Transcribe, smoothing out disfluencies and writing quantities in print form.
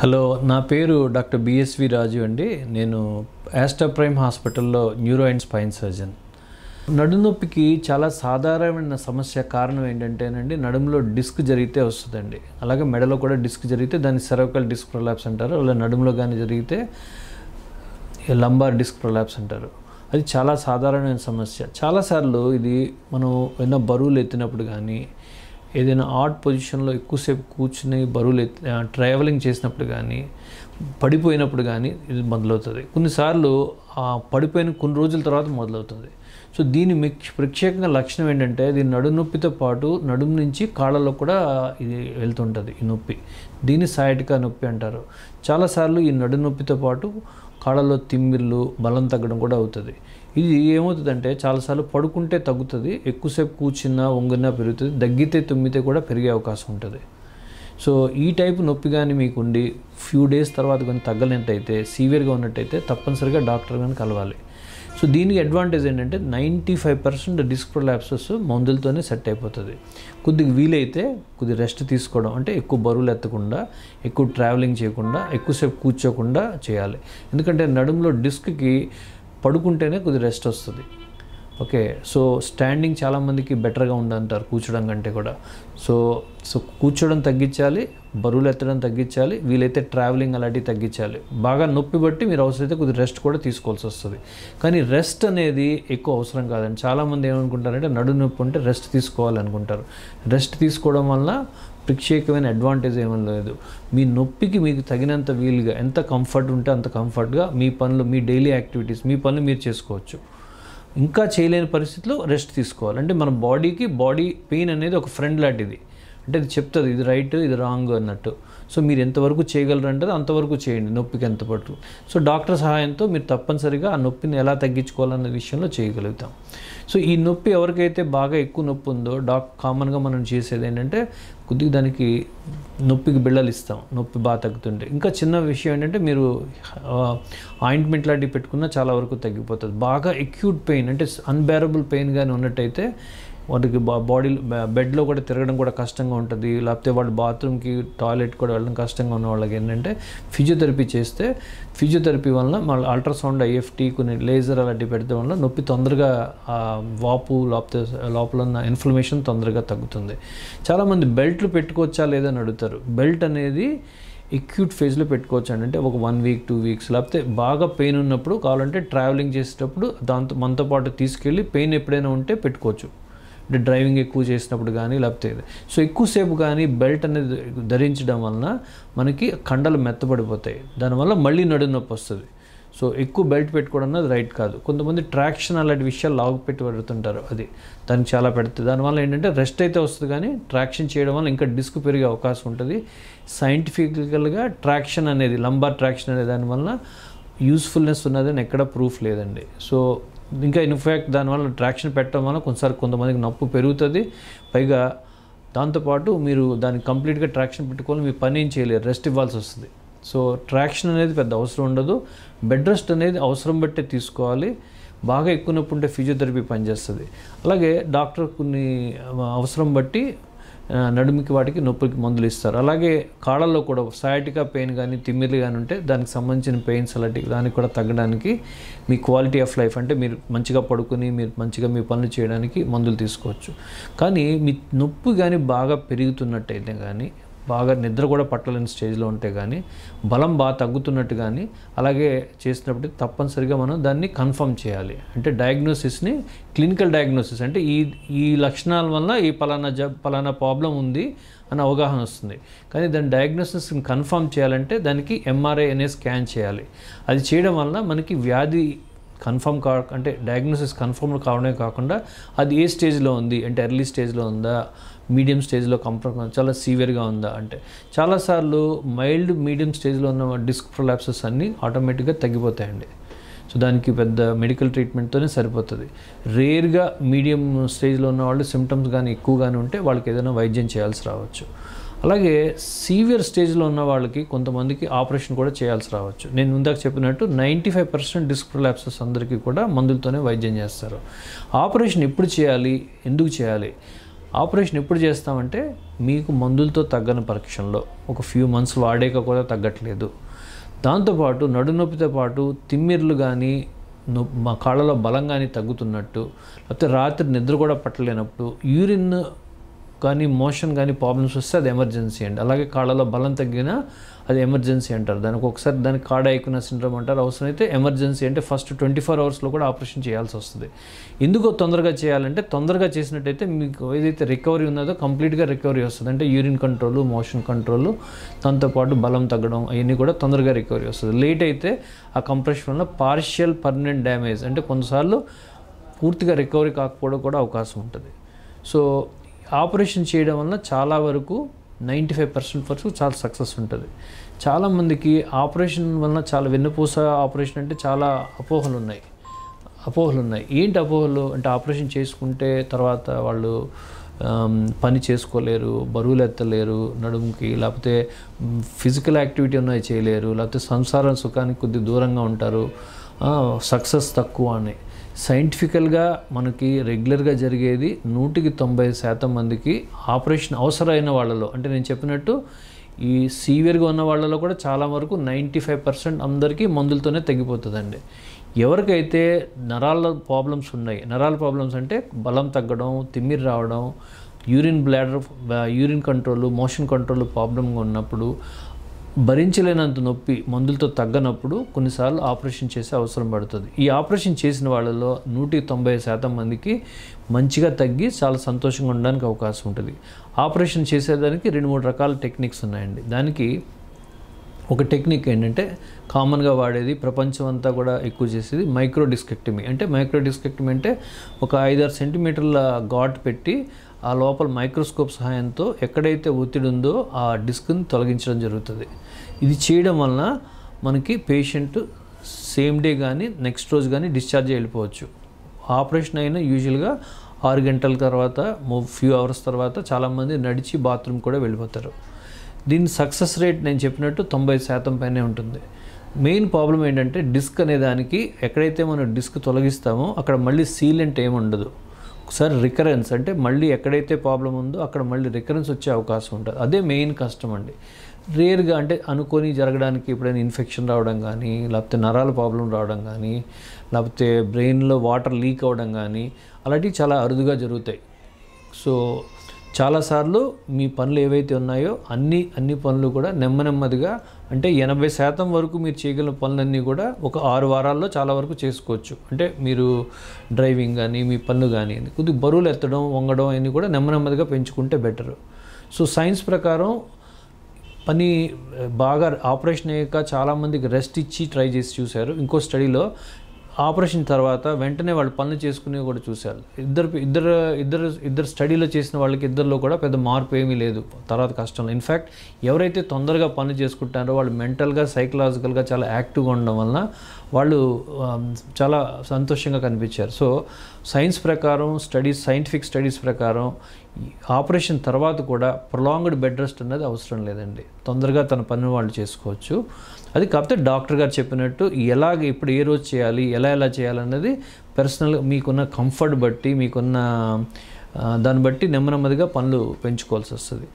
Hello, నా పేరు doctor BSV రాజు అండి. నేను ఆస్టర్ ప్రైమ్ హాస్పిటల్లో న్యూరో అండ్ స్పైన్ సర్జన్. నడుము నొప్పికి చాలా సాధారణమైన సమస్య కారణం ఏంటంటేనండి, నడుములో డిస్క్ జరిగితే వస్తుందండి. అలాగే మెడలో కూడా డిస్క్ జరిగితే దాన్ని సెర్వికల్ డిస్క్ ప్రొలాప్స్ అంటారు. అలా నడుములో కానీ జరిగితే లంబార్ డిస్క్ ప్రొలాప్స్ అంటారు. అది చాలా సాధారణమైన సమస్య. చాలాసార్లు ఇది మనం ఏదైనా బరువులు ఎత్తినప్పుడు కానీ, ఏదైనా ఆడ్ పొజిషన్లో ఎక్కువసేపు కూర్చుని బరువులు ట్రావెలింగ్ చేసినప్పుడు కానీ, పడిపోయినప్పుడు కానీ ఇది మొదలవుతుంది. కొన్నిసార్లు పడిపోయిన కొన్ని రోజుల తర్వాత మొదలవుతుంది. సో దీని ప్రత్యేకంగా లక్షణం ఏంటంటే, దీని నడుము నొప్పితో పాటు నడుము నుంచి కాళ్ళలో కూడా ఇది వెళ్తుంటుంది ఈ నొప్పి. దీన్ని సయాటికా నొప్పి అంటారు. చాలాసార్లు ఈ నడుము నొప్పితో పాటు కాళ్ళలో తిమ్మిర్లు, బలం తగ్గడం కూడా అవుతుంది. ఇది ఏమవుతుందంటే, చాలాసార్లు పడుకుంటే తగ్గుతుంది, ఎక్కువసేపు కూర్చున్నా వంగినా పెరుగుతుంది, దగ్గితే తుమ్మితే కూడా పెరిగే అవకాశం ఉంటుంది. సో ఈ టైపు నొప్పి కానీ మీకు ఉండి ఫ్యూ డేస్ తర్వాత కానీ తగ్గలేనట్టయితే, సివియర్గా ఉన్నట్టయితే తప్పనిసరిగా డాక్టర్ కానీ కలవాలి. సో దీనికి అడ్వాంటేజ్ ఏంటంటే 95% డిస్క్ ప్రొలాప్సెస్ మందులతోనే సెట్ అయిపోతుంది. కొద్దిగా వీలైతే కొద్ది రెస్ట్ తీసుకోవడం, అంటే ఎక్కువ బరువులు ఎత్తకుండా, ఎక్కువ ట్రావెలింగ్ చేయకుండా, ఎక్కువసేపు కూర్చోకుండా చేయాలి. ఎందుకంటే నడుములో డిస్క్కి పడుకుంటేనే కొద్ది రెస్ట్ వస్తుంది. ఓకే, సో స్టాండింగ్ చాలామందికి బెటర్గా ఉందంటారు కూర్చోడం కంటే కూడా. సో కూర్చోడం తగ్గించాలి, బరువులు ఎత్తడం తగ్గించాలి, వీలైతే ట్రావెలింగ్ అలాంటివి తగ్గించాలి. బాగా నొప్పి బట్టి మీరు అవసరమైతే కొద్ది రెస్ట్ కూడా తీసుకోవాల్సి వస్తుంది. కానీ రెస్ట్ అనేది ఎక్కువ అవసరం కాదండి. చాలామంది ఏమనుకుంటారంటే, నడుము నొప్పి ఉంటే రెస్ట్ తీసుకోవాలనుకుంటారు. రెస్ట్ తీసుకోవడం వల్ల ప్రత్యేకమైన అడ్వాంటేజ్ ఏమీ లేదు. మీ నొప్పికి మీకు తగినంత వీలుగా, ఎంత కంఫర్ట్ ఉంటే అంత కంఫర్ట్గా మీ పనులు, మీ డైలీ యాక్టివిటీస్, మీ పనులు మీరు చేసుకోవచ్చు. ఇంకా చేయలేని పరిస్థితిలో రెస్ట్ తీసుకోవాలి. అంటే మన బాడీ పెయిన్ అనేది ఒక ఫ్రెండ్ లాంటిది. అంటే ఇది చెప్తుంది ఇది రైట్, ఇది రాంగ్ అన్నట్టు. సో మీరు ఎంతవరకు చేయగలరంటే అంతవరకు చేయండి, నొప్పికి ఎంత పట్టు. సో డాక్టర్ సహాయంతో మీరు తప్పనిసరిగా ఆ నొప్పిని ఎలా తగ్గించుకోవాలన్న విషయంలో చేయగలుగుతాం. సో ఈ నొప్పి ఎవరికైతే బాగా ఎక్కువ నొప్పి ఉందో, కామన్గా మనం చేసేది ఏంటంటే, కొద్దిగా దానికి నొప్పికి బిళ్ళలు ఇస్తాం, నొప్పి బాగా తగ్గుతుంటే. ఇంకా చిన్న విషయం ఏంటంటే, మీరు ఆయింట్మెంట్ లాంటివి పెట్టుకున్నా చాలా వరకు తగ్గిపోతుంది. బాగా అక్యూట్ పెయిన్, అంటే అన్బేరబుల్ పెయిన్ కానీ ఉన్నట్టయితే వాటికి బాడీలో బెడ్లో కూడా తిరగడం కూడా కష్టంగా ఉంటుంది. లేకపోతే వాళ్ళు బాత్రూమ్కి, టాయిలెట్ కూడా వెళ్ళడం కష్టంగా ఉన్న వాళ్ళకి ఏంటంటే ఫిజియోథెరపీ చేస్తే, ఫిజియోథెరపీ వలన మళ్ళీ అల్ట్రాసౌండ్, ఐఎఫ్టీ, కొన్ని లేజర్ అలాంటివి పెడతాం వల్ల నొప్పి తొందరగా వాపు, లేకపోతే లోపల ఉన్న ఇన్ఫ్లమేషన్ తొందరగా తగ్గుతుంది. చాలామంది బెల్ట్లు పెట్టుకోవచ్చా లేదని అడుగుతారు. బెల్ట్ అనేది ఎక్యూట్ ఫేజ్లో పెట్టుకోవచ్చు అండి. అంటే ఒక 1 వీక్ 2 వీక్స్, లేకపోతే బాగా పెయిన్ ఉన్నప్పుడు కావాలంటే ట్రావెలింగ్ చేసేటప్పుడు మనతో పాటు తీసుకెళ్ళి పెయిన్ ఎప్పుడైనా ఉంటే పెట్టుకోవచ్చు. అంటే డ్రైవింగ్ ఎక్కువ చేసినప్పుడు కానీ, లేకపోతే సో ఎక్కువసేపు కానీ బెల్ట్ అనేది ధరించడం వలన మనకి కండలు మెత్తబడిపోతాయి. దానివల్ల మళ్ళీ నడుము నొప్పి వస్తుంది. సో ఎక్కువ బెల్ట్ పెట్టుకోవడం అన్నది రైట్ కాదు. కొంతమంది ట్రాక్షన్ అలాంటి విషయాలు లాగు పెట్టి పెడుతుంటారు, అది దానికి చాలా పెడుతుంది. దానివల్ల ఏంటంటే రెస్ట్ అయితే వస్తుంది, కానీ ట్రాక్షన్ చేయడం వల్ల ఇంకా డిస్క్ పెరిగే అవకాశం ఉంటుంది. సైంటిఫికల్గా ట్రాక్షన్ అనేది, లంబార్ ట్రాక్షన్ అనే దానివల్ల యూస్ఫుల్నెస్ ఉన్నదని ఎక్కడ ప్రూఫ్ లేదండి. సో ఇంకా ఇన్ఫ్యాక్ట్ దానివల్ల ట్రాక్షన్ పెట్టడం వల్ల కొంతమందికి నొప్పి పెరుగుతుంది. పైగా దాంతోపాటు మీరు దాన్ని కంప్లీట్గా ట్రాక్షన్ పెట్టుకోవాలి, మీ పని ఏం చేయలేరు, రెస్ట్ ఇవ్వాల్సి వస్తుంది. సో ట్రాక్షన్ అనేది పెద్ద అవసరం ఉండదు. బెడ్ రెస్ట్ అనేది అవసరం బట్టే తీసుకోవాలి. బాగా ఎక్కువ నొప్పి ఉంటే ఫిజియోథెరపీ పనిచేస్తుంది. అలాగే డాక్టర్ కొన్ని అవసరం బట్టి నడుముకి, వాటికి నొప్పికి మందులు ఇస్తారు. అలాగే కాళ్ళల్లో కూడా సయాటికా పెయిన్ కానీ, తిమ్మిర్లు కానీ ఉంటే దానికి సంబంధించిన పెయిన్స్ అలాంటి దానికి కూడా తగ్గడానికి, మీ క్వాలిటీ ఆఫ్ లైఫ్, అంటే మీరు మంచిగా పడుకుని మీరు మంచిగా మీ పనులు చేయడానికి మందులు తీసుకోవచ్చు. కానీ మీ నొప్పి కానీ బాగా పెరుగుతున్నట్టయితే కానీ, బాగా నిద్ర కూడా పట్టలేని స్టేజ్లో ఉంటే కానీ, బలం బాగా తగ్గుతున్నట్టు కానీ అలాగే చేసినప్పుడు తప్పనిసరిగా మనం దాన్ని కన్ఫర్మ్ చేయాలి. అంటే డయాగ్నోసిస్ని, క్లినికల్ డయాగ్నోసిస్ అంటే ఈ లక్షణాల వల్ల ఈ పలానా ప్రాబ్లం ఉంది అని అవగాహన వస్తుంది. కానీ దాని డయాగ్నోసిస్ని కన్ఫర్మ్ చేయాలంటే దానికి ఎంఆర్ఐ అనే స్కాన్ చేయాలి. అది చేయడం వల్ల మనకి వ్యాధి కన్ఫర్మ్ అంటే డయాగ్నోసిస్ కన్ఫర్మ్ కావడమే కాకుండా, అది ఏ స్టేజ్లో ఉంది అంటే, ఎర్లీ స్టేజ్లో ఉందా, మీడియం స్టేజ్లో చాలా సీవియర్గా ఉందా అంటే. చాలాసార్లు మైల్డ్, మీడియం స్టేజ్లో ఉన్న డిస్క్ ప్రొలాప్సెస్ అన్నీ ఆటోమేటిక్గా తగ్గిపోతాయండి. సో దానికి పెద్ద మెడికల్ ట్రీట్మెంట్తోనే సరిపోతుంది. రేర్గా మీడియం స్టేజ్లో ఉన్న వాళ్ళు సిమ్టమ్స్ కానీ ఎక్కువగానే ఉంటే వాళ్ళకి ఏదైనా వైద్యం చేయాల్సి రావచ్చు. అలాగే సీవియర్ స్టేజ్లో ఉన్న వాళ్ళకి కొంతమందికి ఆపరేషన్ కూడా చేయాల్సి రావచ్చు. నేను ముందాక చెప్పినట్టు 95% డిస్క్ ప్రొలాప్సెస్ అందరికీ కూడా మందులతోనే వైద్యం చేస్తారు. ఆపరేషన్ ఎప్పుడు చేయాలి, ఎందుకు చేయాలి? ఆపరేషన్ ఎప్పుడు చేస్తామంటే మీకు మందులతో తగ్గని పరీక్షల్లో ఒక ఫ్యూ మంత్స్ వాడాక కూడా తగ్గట్లేదు, దాంతోపాటు నడునొప్పితో పాటు తిమ్మిర్లు కానీ మా కాళ్ళలో బలం కానీ తగ్గుతున్నట్టు, లేకపోతే రాత్రి నిద్ర కూడా పట్టలేనప్పుడు, యూరిన్ కానీ మోషన్ కానీ ప్రాబ్లమ్స్ వస్తే అది ఎమర్జెన్సీ అండి. అలాగే కాళ్ళలో బలం తగ్గినా అది ఎమర్జెన్సీ అంటారు. దానికి ఒకసారి దానికి కార్డియాక్ సిండ్రోమ్ అంటారు. అవసరమైతే ఎమర్జెన్సీ అంటే ఫస్ట్ 24 అవర్స్లో కూడా ఆపరేషన్ చేయాల్సి వస్తుంది. ఎందుకో తొందరగా చేయాలంటే తొందరగా చేసినట్టయితే మీకు ఏదైతే రికవరీ ఉన్నదో కంప్లీట్గా రికవరీ వస్తుంది. అంటే యూరిన్ కంట్రోల్, మోషన్ కంట్రోల్, దాంతోపాటు బలం తగ్గడం అవన్నీ కూడా తొందరగా రికవరీ వస్తుంది. లేట్ అయితే ఆ కంప్రెషన్ వల్ల పార్షియల్ పర్మనెంట్ డ్యామేజ్ అంటే కొన్నిసార్లు పూర్తిగా రికవరీ కాకపోవడం కూడా అవకాశం ఉంటుంది. సో ఆపరేషన్ చేయడం వల్ల చాలా వరకు 95% వరకు చాలా సక్సెస్ ఉంటుంది. చాలామందికి ఆపరేషన్ వలన చాలా వెన్నుపూస ఆపరేషన్ అంటే చాలా అపోహలు ఉన్నాయి. ఏంటి అపోహలు అంటే ఆపరేషన్ చేసుకుంటే తర్వాత వాళ్ళు పని చేసుకోలేరు, బరువులు ఎత్తలేరు నడుముకి, లేకపోతే ఫిజికల్ యాక్టివిటీ ఉన్నాయి చేయలేరు, లేకపోతే సంసారం సుఖానికి కొద్దిగా దూరంగా ఉంటారు, సక్సెస్ తక్కువ అని. సైంటిఫికల్గా మనకి రెగ్యులర్గా జరిగేది 190% మందికి ఆపరేషన్ అవసరమైన వాళ్ళలో, అంటే నేను చెప్పినట్టు ఈ సీవియర్గా ఉన్న వాళ్ళలో కూడా చాలా వరకు 95% అందరికీ మందులతోనే తగ్గిపోతుందండి. ఎవరికైతే నరాల ప్రాబ్లమ్స్ ఉన్నాయి, నరాల ప్రాబ్లమ్స్ అంటే బలం తగ్గడం, తిమ్మిరి రావడం, యూరిన్ కంట్రోల్, మోషన్ కంట్రోల్ ప్రాబ్లంగా ఉన్నప్పుడు, భరించలేనంత నొప్పి మందులతో తగ్గనప్పుడు కొన్నిసార్లు ఆపరేషన్ చేసే అవసరం పడుతుంది. ఈ ఆపరేషన్ చేసిన వాళ్ళలో 190% మందికి మంచిగా తగ్గి చాలా సంతోషంగా ఉండడానికి అవకాశం ఉంటుంది. ఆపరేషన్ చేసేదానికి 2-3 రకాల టెక్నిక్స్ ఉన్నాయండి. దానికి ఒక టెక్నిక్ ఏంటంటే కామన్గా వాడేది, ప్రపంచం అంతా కూడా ఎక్కువ చేసేది మైక్రోడిస్కెక్టమీ. అంటే మైక్రోడిస్కెక్టమీ అంటే ఒక 5-6 సెంటీమీటర్ల ఘాట్ పెట్టి ఆ లోపల మైక్రోస్కోప్ సహాయంతో ఎక్కడైతే ఒత్తిడి ఉందో ఆ డిస్క్ని తొలగించడం జరుగుతుంది. ఇది చేయడం వలన మనకి పేషెంట్ సేమ్ డే కానీ నెక్స్ట్ రోజు కానీ డిశ్చార్జ్ వెళ్ళిపోవచ్చు. ఆపరేషన్ అయినా యూజువల్గా 6 గంటల తర్వాత, ఫ్యూ అవర్స్ తర్వాత చాలామంది నడిచి బాత్రూమ్ కూడా వెళ్ళిపోతారు. దీని సక్సెస్ రేట్ నేను చెప్పినట్టు 90% పైనే ఉంటుంది. మెయిన్ ప్రాబ్లం ఏంటంటే డిస్క్ అనే దానికి ఎక్కడైతే మనం డిస్క్ తొలగిస్తామో అక్కడ మళ్ళీ సీలెంట్ ఏమి ఉండదు. ఒకసారి రికరెన్స్ అంటే మళ్ళీ ఎక్కడైతే ప్రాబ్లం ఉందో అక్కడ మళ్ళీ రికరెన్స్ వచ్చే అవకాశం ఉంటుంది. అదే మెయిన్ కష్టం అండి. రేర్గా అంటే అనుకొని జరగడానికి ఎప్పుడైనా ఇన్ఫెక్షన్ రావడం కానీ, లేకపోతే నరాల ప్రాబ్లం రావడం కానీ, లేకపోతే బ్రెయిన్లో వాటర్ లీక్ అవ్వడం కానీ అలాంటివి చాలా అరుదుగా జరుగుతాయి. సో చాలాసార్లు మీ పనులు ఏవైతే ఉన్నాయో అన్ని పనులు కూడా నెమ్మదిగా అంటే 80% వరకు మీరు చేయగలిగిన పనులన్నీ కూడా ఒక 6 వారాల్లో చాలా వరకు చేసుకోవచ్చు. అంటే మీరు డ్రైవింగ్ కానీ మీ పనులు కానీ కొద్దిగా బరువులు ఎత్తడం, వంగడం అన్నీ కూడా నెమ్మదిగా పెంచుకుంటే బెటరు. సో సైన్స్ ప్రకారం పని బాగా ఆపరేషన్ అయ్యాక చాలామందికి రెస్ట్ ఇచ్చి ట్రై చేసి చూశారు. ఇంకో స్టడీలో ఆపరేషన్ తర్వాత వెంటనే వాళ్ళు పనులు చేసుకునే కూడా చూశారు. ఇద్దరు స్టడీలో చేసిన వాళ్ళకి ఇద్దరిలో కూడా పెద్ద మార్పు ఏమీ లేదు తర్వాత కష్టంలో. ఇన్ఫ్యాక్ట్ ఎవరైతే తొందరగా పనులు చేసుకుంటారో వాళ్ళు మెంటల్గా, సైకలాజికల్గా చాలా యాక్టివ్గా ఉండడం వలన వాళ్ళు చాలా సంతోషంగా కనిపించారు. సో సైన్స్ ప్రకారం సైంటిఫిక్ స్టడీస్ ప్రకారం ఆపరేషన్ తర్వాత కూడా ప్రొలాంగ్డ్ బెడ్ రెస్ట్ అనేది అవసరం లేదండి. తొందరగా తన పని వాళ్ళు చేసుకోవచ్చు. అది కాకపోతే డాక్టర్ గారు చెప్పినట్టు ఇప్పుడు ఏ రోజు చేయాలి, ఎలా చేయాలన్నది పర్సనల్గా మీకున్న కంఫర్ట్ బట్టి, మీకున్న దాన్ని బట్టి నెమ్మదిగా పనులు పెంచుకోవాల్సి వస్తుంది.